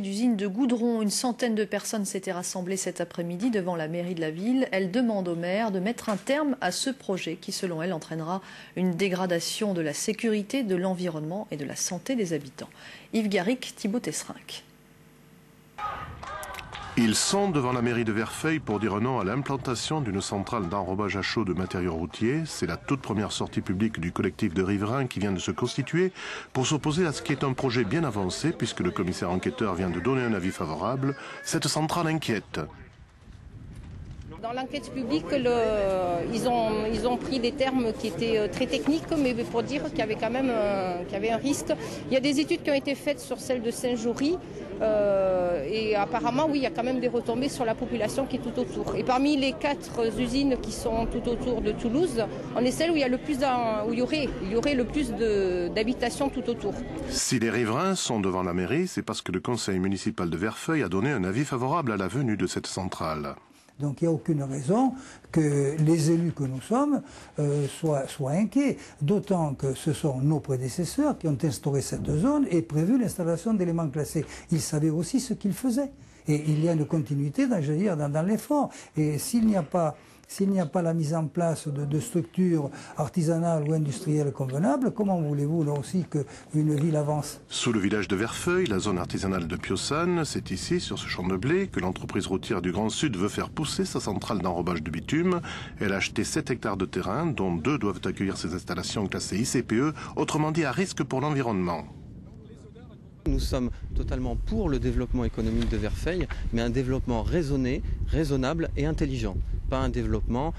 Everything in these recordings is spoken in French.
D'usine de goudron, une centaine de personnes s'étaient rassemblées cet après-midi devant la mairie de la ville. Elle demande au maire de mettre un terme à ce projet qui, selon elle, entraînera une dégradation de la sécurité, de l'environnement et de la santé des habitants. Yves Garric, Thibaut Tesserenc. Ils sont devant la mairie de Verfeil pour dire non à l'implantation d'une centrale d'enrobage à chaud de matériaux routiers. C'est la toute première sortie publique du collectif de riverains qui vient de se constituer pour s'opposer à ce qui est un projet bien avancé puisque le commissaire enquêteur vient de donner un avis favorable. Cette centrale inquiète. Dans l'enquête publique, ils ont pris des termes qui étaient très techniques, mais pour dire qu'il y avait quand même qu'il y avait un risque. Il y a des études qui ont été faites sur celle de Saint-Jory et apparemment, oui, il y a quand même des retombées sur la population qui est tout autour. Et parmi les 4 usines qui sont tout autour de Toulouse, on est celle où il y a le plus où il y aurait le plus d'habitations tout autour. Si les riverains sont devant la mairie, c'est parce que le conseil municipal de Verfeil a donné un avis favorable à la venue de cette centrale. Donc il n'y a aucune raison que les élus que nous sommes soient inquiets, d'autant que ce sont nos prédécesseurs qui ont instauré cette zone et prévu l'installation d'éléments classés. Ils savaient aussi ce qu'ils faisaient. Et il y a une continuité dans l'effort. Et s'il n'y a pas la mise en place de structures artisanales ou industrielles convenables, comment voulez-vous là aussi qu'une ville avance? Sous le village de Verfeil, la zone artisanale de Piossane, c'est ici, sur ce champ de blé, que l'entreprise routière du Grand Sud veut faire pousser sa centrale d'enrobage de bitume. Elle a acheté 7 hectares de terrain, dont 2 doivent accueillir ces installations classées ICPE, autrement dit à risque pour l'environnement. Nous sommes totalement pour le développement économique de Verfeil, mais un développement raisonné, raisonnable et intelligent. Pas un développement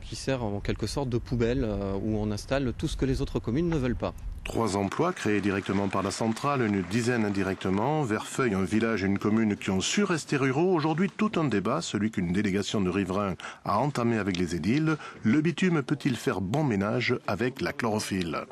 qui sert en quelque sorte de poubelle, où on installe tout ce que les autres communes ne veulent pas. 3 emplois créés directement par la centrale, une dizaine indirectement. Verfeil, un village et une commune qui ont su rester ruraux. Aujourd'hui, tout un débat, celui qu'une délégation de riverains a entamé avec les édiles. Le bitume peut-il faire bon ménage avec la chlorophylle ?